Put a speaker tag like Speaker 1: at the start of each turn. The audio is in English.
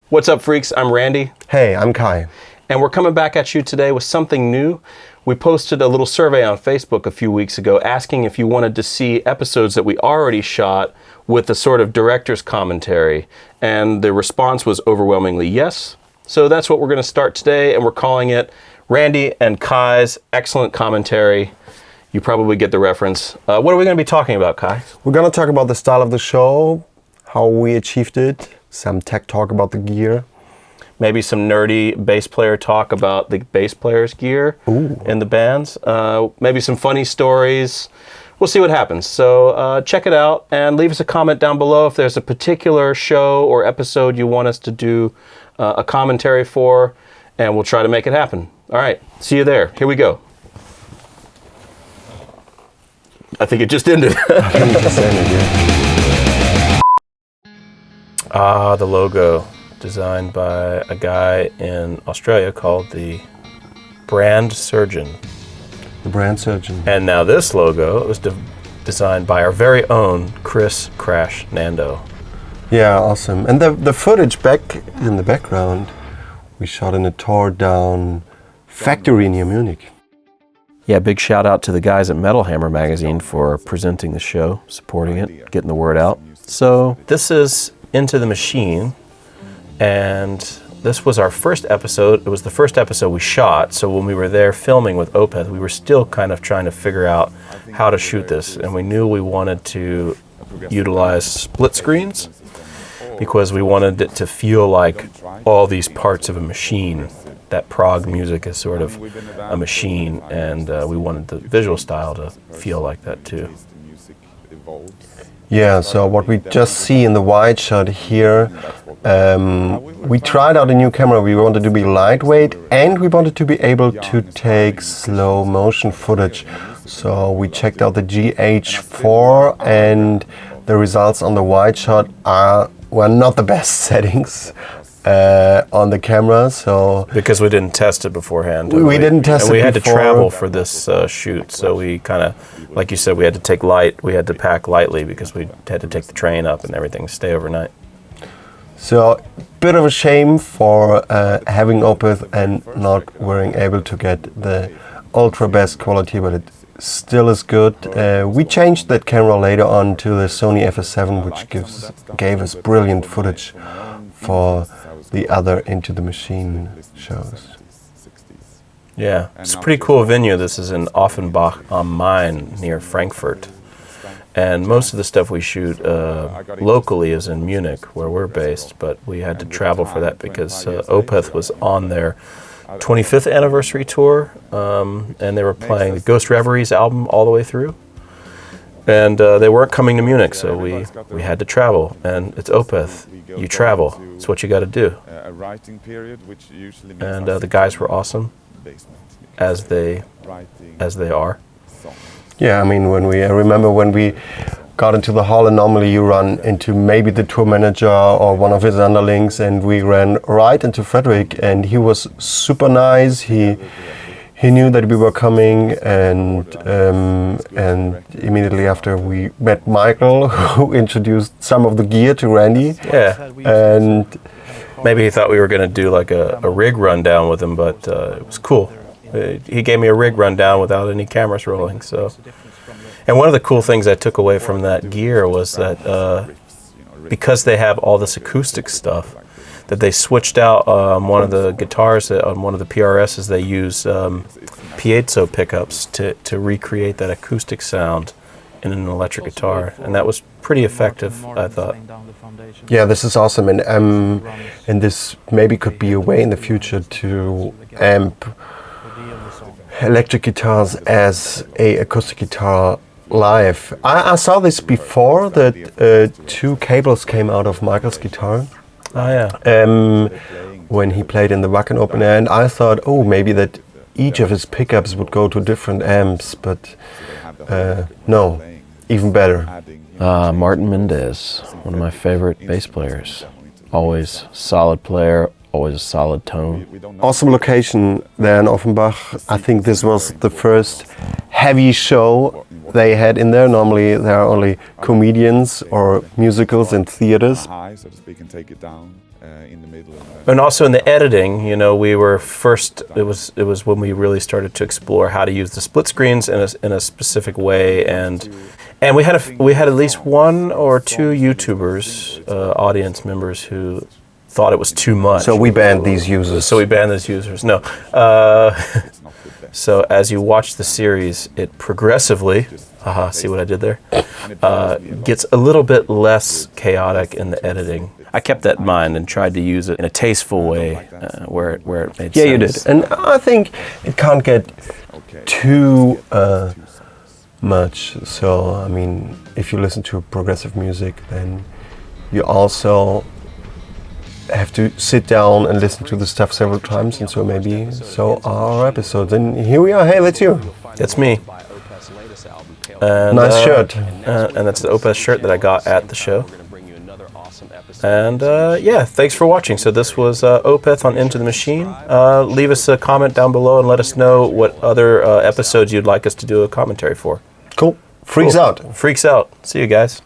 Speaker 1: What's up, freaks? I'm Randy.
Speaker 2: Hey, I'm Kai.
Speaker 1: And we're coming back at you today with something new. We posted a little survey on Facebook a few weeks ago asking if you wanted to see episodes that we already shot with a sort of director's commentary. And the response was overwhelmingly yes. So that's what we're going to start today, and we're calling it Randy and Kai's Excellent Commentary. You probably get the reference. What are we going to be talking about, Kai?
Speaker 2: We're going to talk about the style of the show, how we achieved it, some tech talk about the gear.
Speaker 1: Maybe some nerdy bass player talk about the bass player's gear in the bands. Maybe some funny stories. We'll see what happens. So check it out and leave us a comment down below if there's a particular show or episode you want us to do a commentary for, and we'll try to make it happen. All right, see you there. Here we go. I think it just ended.
Speaker 2: I think it just ended, yeah.
Speaker 1: Ah, the logo. Designed by a guy in Australia called the Brand Surgeon.
Speaker 2: The Brand Surgeon.
Speaker 1: And now this logo was designed by our very own Chris Crash Nando.
Speaker 2: Yeah, awesome. And the footage back in the background, we shot in a tore-down factory near Munich.
Speaker 1: Yeah, big shout out to the guys at Metal Hammer magazine for presenting the show, supporting it, getting the word out. So this is Into the Machine, and this was our first episode. It was the first episode we shot, so when we were there filming with Opeth, we were still kind of trying to figure out how to shoot this, and we knew we wanted to utilize split screens because we wanted it to feel like all these parts of a machine. That prog music is sort of a machine, and we wanted the visual style to feel like that too.
Speaker 2: Yeah, so what we just see in the wide shot here, we tried out a new camera. We wanted to be lightweight and we wanted to be able to take slow motion footage. So we checked out the GH4, and the results on the wide shot were not the best settings on the camera. So
Speaker 1: because we didn't test it beforehand.
Speaker 2: We didn't test it
Speaker 1: we had
Speaker 2: before.
Speaker 1: to travel for this shoot, so we kind of, like you said, we had to pack lightly because we had to take the train up and everything, stay overnight.
Speaker 2: So, bit of a shame for having Opeth and not being able to get the ultra best quality, but it still is good. We changed that camera later on to the Sony FS7, which gave us brilliant footage for the other Into the Machine shows.
Speaker 1: Yeah, it's a pretty cool venue. This is in Offenbach am Main near Frankfurt. And most of the stuff we shoot locally is in Munich, where we're based, but we had to travel for that because Opeth was on their 25th anniversary tour, and they were playing the Ghost Reveries album all the way through. And they weren't coming to Munich, so we had to travel. And it's Opeth. You travel. It's what you got to do. And the guys were awesome, as they are.
Speaker 2: Yeah, I mean, I remember when we got into the hall, and normally you run into maybe the tour manager or one of his underlings, and we ran right into Frederick, and he was super nice. He knew that we were coming, and immediately after we met Michael, who introduced some of the gear to Randy.
Speaker 1: Yeah,
Speaker 2: and
Speaker 1: maybe he thought we were going to do like a rig rundown with him, but it was cool. He gave me a rig rundown without any cameras rolling. So, and one of the cool things I took away from that gear was that because they have all this acoustic stuff, that they switched out one of the guitars on one of the PRSs. They use piezo pickups to recreate that acoustic sound in an electric guitar, and that was pretty effective, I thought.
Speaker 2: Yeah, this is awesome, and this maybe could be a way in the future to amp electric guitars as a acoustic guitar live. I saw this before, that two cables came out of Michael's guitar.
Speaker 1: Oh yeah.
Speaker 2: When he played in the Wacken Open Air, and I thought, oh, maybe that each of his pickups would go to different amps, but no, even better.
Speaker 1: Martin Mendez, one of my favorite bass players. Always solid player, always a solid tone.
Speaker 2: Awesome location there in Offenbach. I think this was the first heavy show they had in there. Normally there are only comedians or musicals in theaters.
Speaker 3: High, so to speak, and take it down in the middle.
Speaker 1: And also in the editing, you know, we were first. It was when we really started to explore how to use the split screens in a specific way, and we had at least one or two YouTubers, audience members who thought it was too much.
Speaker 2: So we banned these users.
Speaker 1: No. So as you watch the series, it progressively, see what I did there, gets a little bit less chaotic in the editing. I kept that in mind and tried to use it in a tasteful way where it made sense.
Speaker 2: Yeah, you did. And I think it can't get too much. So, I mean, if you listen to progressive music, then you also have to sit down and listen to the stuff several times, and so our episodes. And here we are. Hey, that's you.
Speaker 1: That's me. And,
Speaker 2: nice shirt.
Speaker 1: And that's the Opeth shirt that I got at the show. And thanks for watching. So this was Opeth on Into the Machine. Leave us a comment down below and let us know what other episodes you'd like us to do a commentary for.
Speaker 2: Cool. Freaks out.
Speaker 1: Freaks out. See you guys.